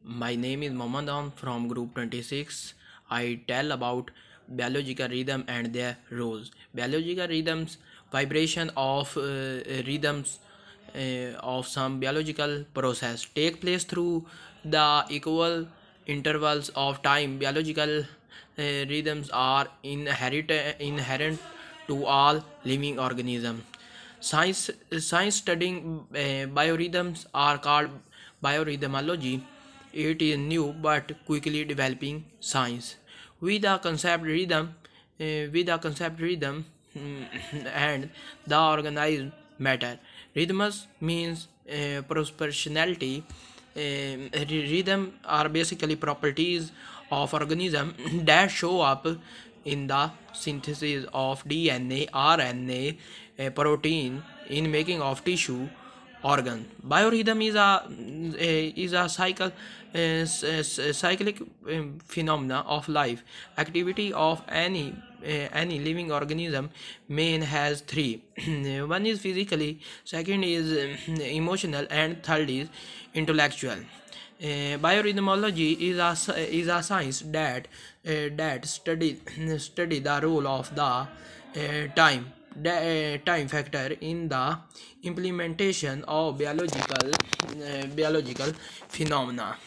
My name is Mohammed from Group 26. I tell about biological rhythm and their roles. Biological rhythms, vibration of rhythms of some biological process take place through the equal intervals of time. Biological rhythms are inherent to all living organisms. Science studying biorhythms are called biorhythmology. It is new but quickly developing science. With the concept rhythm, and the organized matter. Rhythms means proportionality. Rhythm are basically properties of organism that show up in the synthesis of DNA, RNA, protein, in making of tissue organ. Biorhythm is a cyclic phenomena of life activity of any living organism. Main has three. One is physically, second is emotional, and third is intellectual. Biorhythmology is a science that study the role of the time factor in the implementation of biological phenomena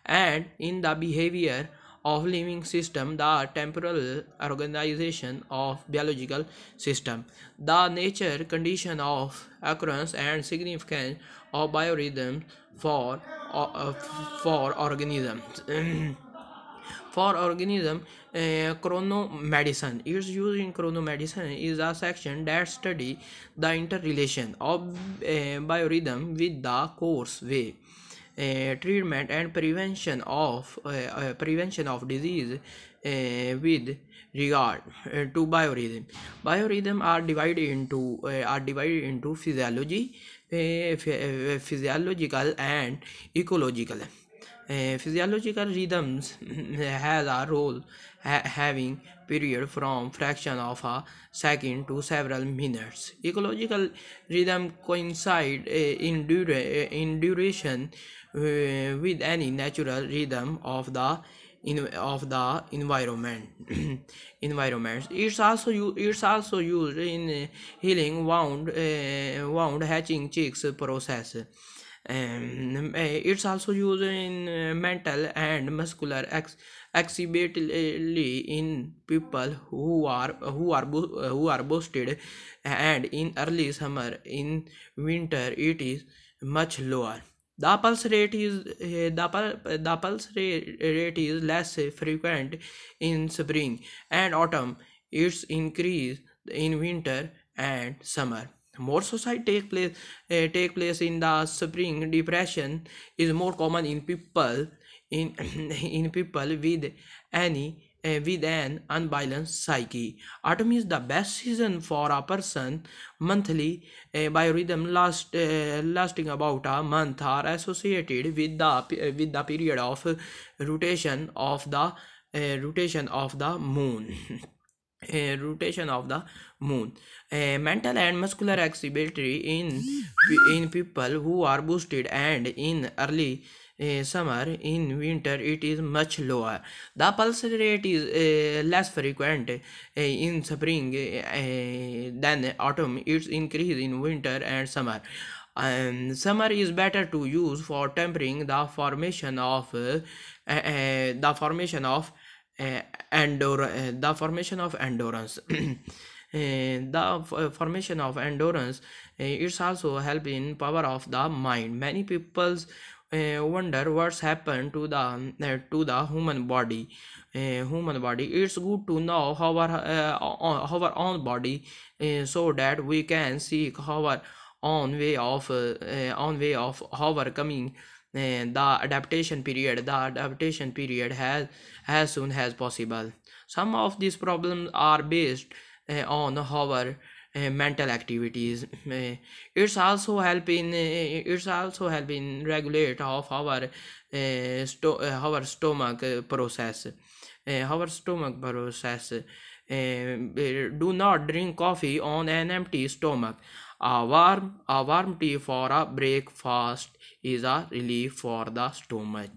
and in the behavior of living system. The temporal organization of biological system, the nature, condition of occurrence, and significance of biorhythms for uh, for organisms. For organism, chronomedicine is used in chronomedicine is a section that study the interrelation of biorhythm with the course way, treatment and prevention of disease with regard to biorhythm. Biorhythm are divided into physiological and ecological. Physiological rhythms has a role having period from fraction of a second to several minutes. Ecological rhythm coincide in duration with any natural rhythm of the environment. It's also used in healing wound hatching chicks process. It's also used in mental and muscular exhibitly in people who are boosted, and in early summer. In winter it is much lower. The pulse rate is less frequent in spring and autumn. It's increase in winter and summer. More suicide take place in the spring. Depression is more common in people in in people with an unbalanced psyche. Autumn is the best season for a person. Monthly biorhythm lasting about a month are associated with the period of rotation of the moon. Rotation of the moon. Mental and muscular exhibitory in people who are boosted, and in early summer. In winter it is much lower. The pulse rate is less frequent in spring than autumn. It's increase in winter and summer. Summer is better to use for tempering the formation of uh, the formation of endurance. Formation of endurance it's also help in power of the mind. Many people wonder what's happened to the human body. It's good to know our own body, so that we can seek our own way of overcoming the adaptation period as soon as possible. Some of these problems are based on our mental activities. It's also help in regulate of our stomach process. Do not drink coffee on an empty stomach. A warm tea for a breakfast is a relief for the stomach.